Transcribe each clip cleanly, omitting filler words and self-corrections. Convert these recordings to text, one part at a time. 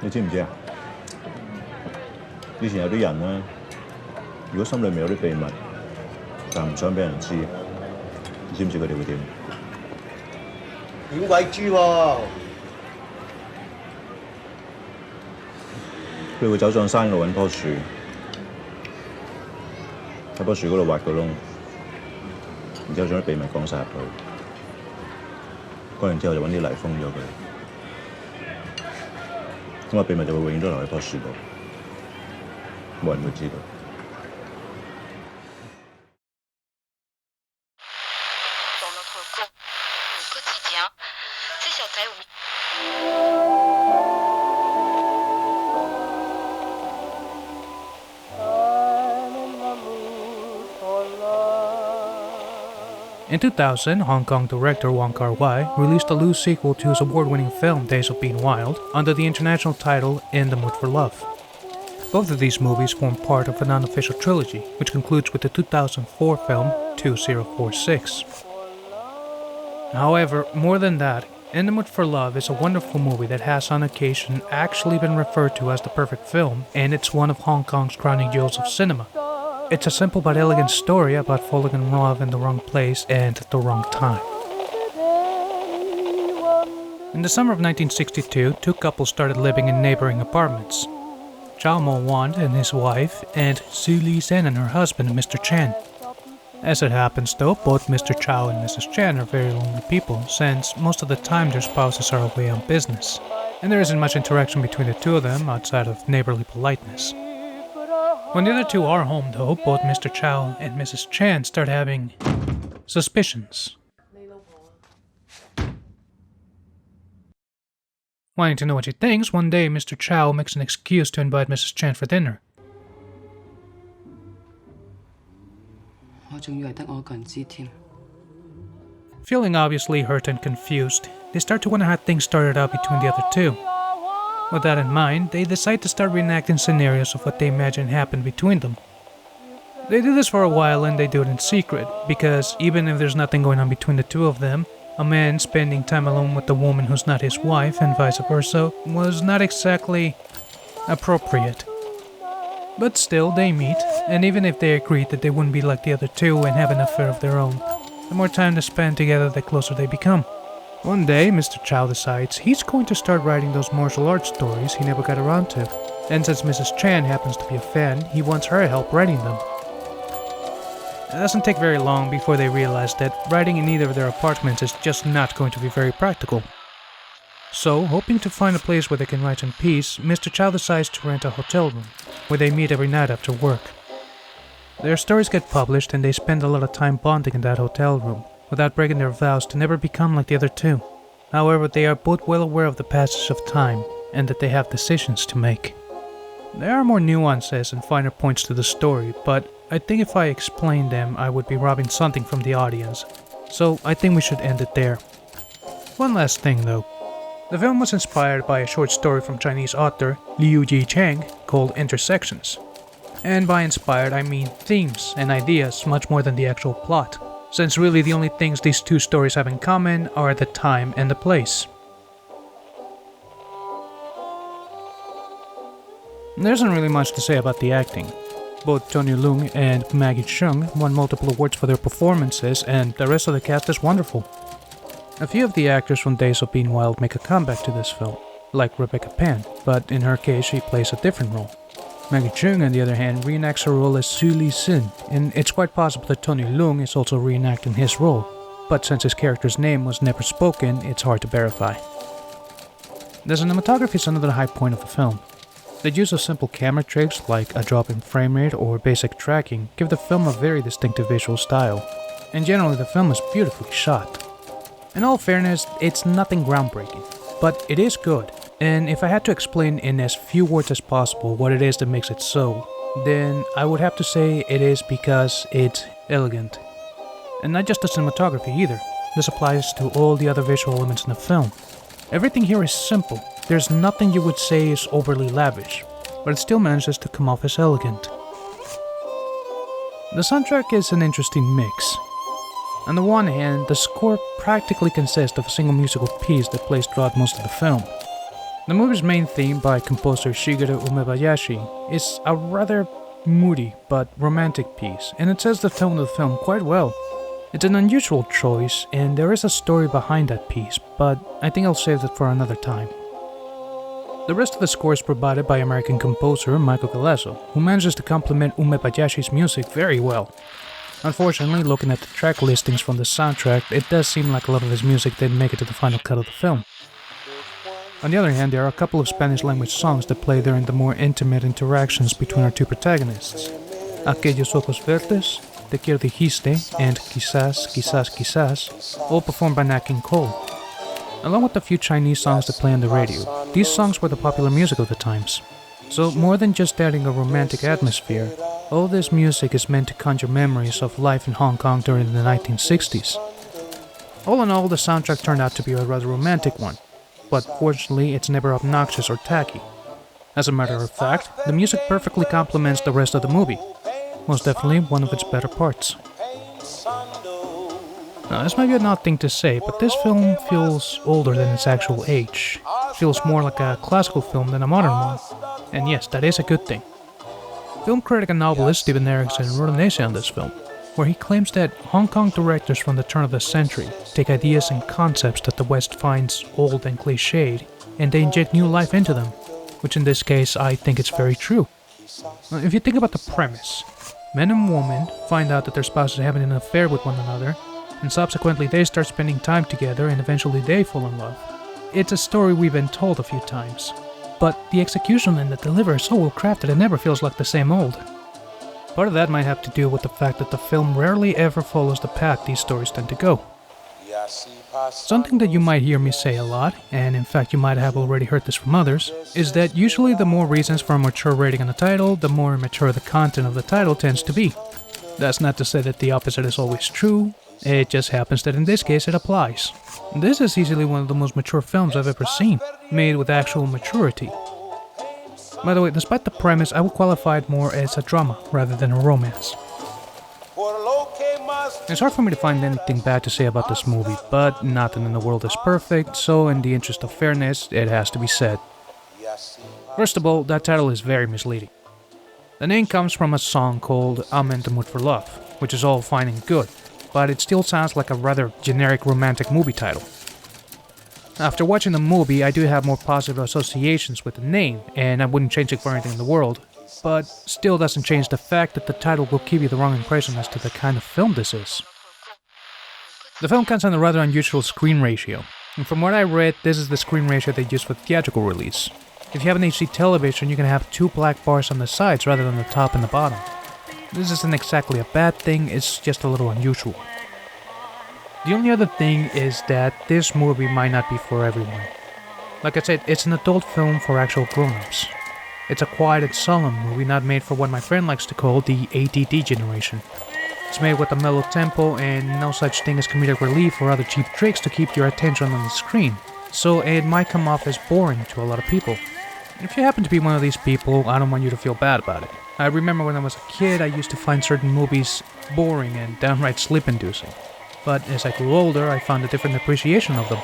你知唔知啊？以前有啲人咧，如果心裏面有啲秘密，但唔想俾人知，你知唔知佢哋會點？點鬼知喎？佢會走上山度揾棵樹，喺棵樹嗰度挖個窿，然之後將啲秘密講晒入去。講完之後就揾啲泥封咗佢，咁個秘密就會永遠都留喺棵樹度，冇人會知道。In 2000, Hong Kong director Wong Kar-Wai released a loose sequel to his award-winning film Days of Being Wild under the international title In the Mood for Love. Both of these movies form part of an unofficial trilogy, which concludes with the 2004 film 2046. However, more than that, In the Mood for Love is a wonderful movie that has on occasion actually been referred to as the perfect film, and it's one of Hong Kong's crowning jewels of cinema. It's a simple but elegant story about falling in love in the wrong place and at the wrong time. In the summer of 1962, two couples started living in neighboring apartments. Chow Mo-wan and his wife, and Su Li-sen and her husband, Mr. Chan. As it happens though, both Mr. Chow and Mrs. Chan are very lonely people, since most of the time their spouses are away on business, and there isn't much interaction between the two of them outside of neighborly politeness. When the other two are home though, both Mr. Chow and Mrs. Chan start having suspicions. Wanting to know what she thinks, one day Mr. Chow makes an excuse to invite Mrs. Chan for dinner. Feeling obviously hurt and confused, they start to wonder how things started out between the other two. With that in mind, they decide to start reenacting scenarios of what they imagine happened between them. They do this for a while and they do it in secret, because even if there's nothing going on between the two of them, a man spending time alone with a woman who's not his wife and vice versa was not exactly appropriate. But still, they meet, and even if they agreed that they wouldn't be like the other two and have an affair of their own, the more time they spend together, the closer they become. One day, Mr. Chow decides he's going to start writing those martial arts stories he never got around to, and since Mrs. Chan happens to be a fan, he wants her help writing them. It doesn't take very long before they realize that writing in either of their apartments is just not going to be very practical. So, hoping to find a place where they can write in peace, Mr. Chow decides to rent a hotel room, where they meet every night after work. Their stories get published and they spend a lot of time bonding in that hotel room, without breaking their vows to never become like the other two. However, they are both well aware of the passage of time, and that they have decisions to make. There are more nuances and finer points to the story, but I think if I explained them, I would be robbing something from the audience, so I think we should end it there. One last thing though. The film was inspired by a short story from Chinese author Liu Yi-cheng called Intersections. And by inspired, I mean themes and ideas much more than the actual plot, since really the only things these two stories have in common are the time and the place. There isn't really much to say about the acting. Both Tony Leung and Maggie Cheung won multiple awards for their performances, and the rest of the cast is wonderful. A few of the actors from Days of Being Wild make a comeback to this film, like Rebecca Pan, but in her case she plays a different role. Maggie Cheung, on the other hand, reenacts her role as Su Li-sen, and it's quite possible that Tony Leung is also reenacting his role, but since his character's name was never spoken, it's hard to verify. The cinematography is another high point of the film. The use of simple camera tricks like a drop in frame rate or basic tracking give the film a very distinctive visual style, and generally the film is beautifully shot. In all fairness, it's nothing groundbreaking, but it is good, and if I had to explain in as few words as possible what it is that makes it so, then I would have to say it is because it's elegant. And not just the cinematography either, this applies to all the other visual elements in the film. Everything here is simple. There's nothing you would say is overly lavish, but it still manages to come off as elegant. The soundtrack is an interesting mix. On the one hand, the score practically consists of a single musical piece that plays throughout most of the film. The movie's main theme by composer Shigeru Umebayashi is a rather moody but romantic piece, and it sets the tone of the film quite well. It's an unusual choice, and there is a story behind that piece, but I think I'll save it for another time. The rest of the score is provided by American composer Michael Galesso, who manages to complement Umebayashi's music very well. Unfortunately, looking at the track listings from the soundtrack, it does seem like a lot of his music didn't make it to the final cut of the film. On the other hand, there are a couple of Spanish-language songs that play during the more intimate interactions between our two protagonists. Aquellos ojos verdes, Te quiero dijiste, and Quizás, Quizás, Quizás, all performed by Nat King Cole. Along with a few Chinese songs that play on the radio, these songs were the popular music of the times. So more than just adding a romantic atmosphere, all this music is meant to conjure memories of life in Hong Kong during the 1960s. All in all, the soundtrack turned out to be a rather romantic one, but fortunately it's never obnoxious or tacky. As a matter of fact, the music perfectly complements the rest of the movie, most definitely one of its better parts. Now, this might be an odd thing to say, but this film feels older than its actual age. It feels more like a classical film than a modern one, and yes, that is a good thing. Film critic and novelist Steven Erikson wrote an essay on this film, where he claims that Hong Kong directors from the turn of the century take ideas and concepts that the West finds old and cliched, and they inject new life into them, which in this case I think it's very true. Now, if you think about the premise, men and women find out that their spouses are having an affair with one another, and subsequently they start spending time together and eventually they fall in love. It's a story we've been told a few times, but the execution and the delivery are so well crafted it never feels like the same old. Part of that might have to do with the fact that the film rarely ever follows the path these stories tend to go. Something that you might hear me say a lot, and in fact you might have already heard this from others, is that usually the more reasons for a mature rating on the title, the more immature the content of the title tends to be. That's not to say that the opposite is always true, it just happens that in this case it applies. This is easily one of the most mature films I've ever seen, made with actual maturity. By the way, despite the premise, I would qualify it more as a drama rather than a romance. It's hard for me to find anything bad to say about this movie, but nothing in the world is perfect, so in the interest of fairness, it has to be said. First of all, that title is very misleading. The name comes from a song called I'm in the Mood for Love, which is all fine and good, but it still sounds like a rather generic romantic movie title. After watching the movie, I do have more positive associations with the name, and I wouldn't change it for anything in the world, but still doesn't change the fact that the title will give you the wrong impression as to the kind of film this is. The film comes on a rather unusual screen ratio, and from what I read, this is the screen ratio they use for theatrical release. If you have an HD television, you can have two black bars on the sides rather than the top and the bottom. This isn't exactly a bad thing, it's just a little unusual. The only other thing is that this movie might not be for everyone. Like I said, it's an adult film for actual grown-ups. It's a quiet and solemn movie not made for what my friend likes to call the ADD generation. It's made with a mellow tempo and no such thing as comedic relief or other cheap tricks to keep your attention on the screen, so it might come off as boring to a lot of people. If you happen to be one of these people, I don't want you to feel bad about it. I remember when I was a kid, I used to find certain movies boring and downright sleep-inducing. But as I grew older, I found a different appreciation of them.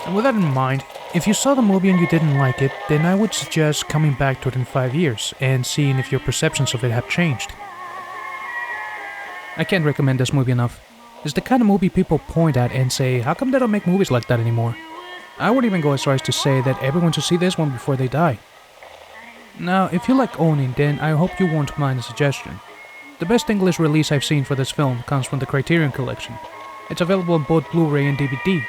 And with that in mind, if you saw the movie and you didn't like it, then I would suggest coming back to it in 5 years and seeing if your perceptions of it have changed. I can't recommend this movie enough. It's the kind of movie people point at and say, how come they don't make movies like that anymore? I would even go as far as to say that everyone should see this one before they die. Now, if you like owning, then I hope you won't mind a suggestion. The best English release I've seen for this film comes from the Criterion Collection. It's available on both Blu-ray and DVD,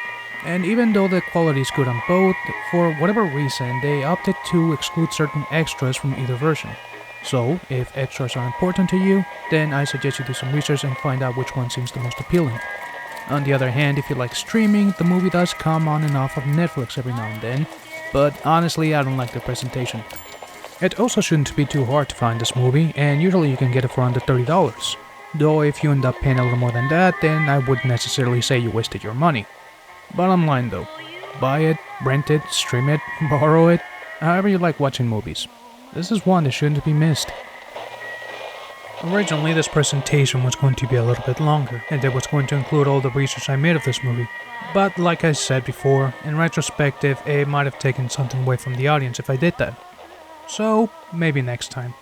and even though the quality is good on both, for whatever reason they opted to exclude certain extras from either version. So, if extras are important to you, then I suggest you do some research and find out which one seems the most appealing. On the other hand, if you like streaming, the movie does come on and off of Netflix every now and then, but honestly I don't like the presentation. It also shouldn't be too hard to find this movie, and usually you can get it for under $30. Though if you end up paying a little more than that, then I wouldn't necessarily say you wasted your money. Bottom line though, buy it, rent it, stream it, borrow it, however you like watching movies. This is one that shouldn't be missed. Originally, this presentation was going to be a little bit longer, and it was going to include all the research I made of this movie. But like I said before, in retrospective, it might have taken something away from the audience if I did that. So, maybe next time.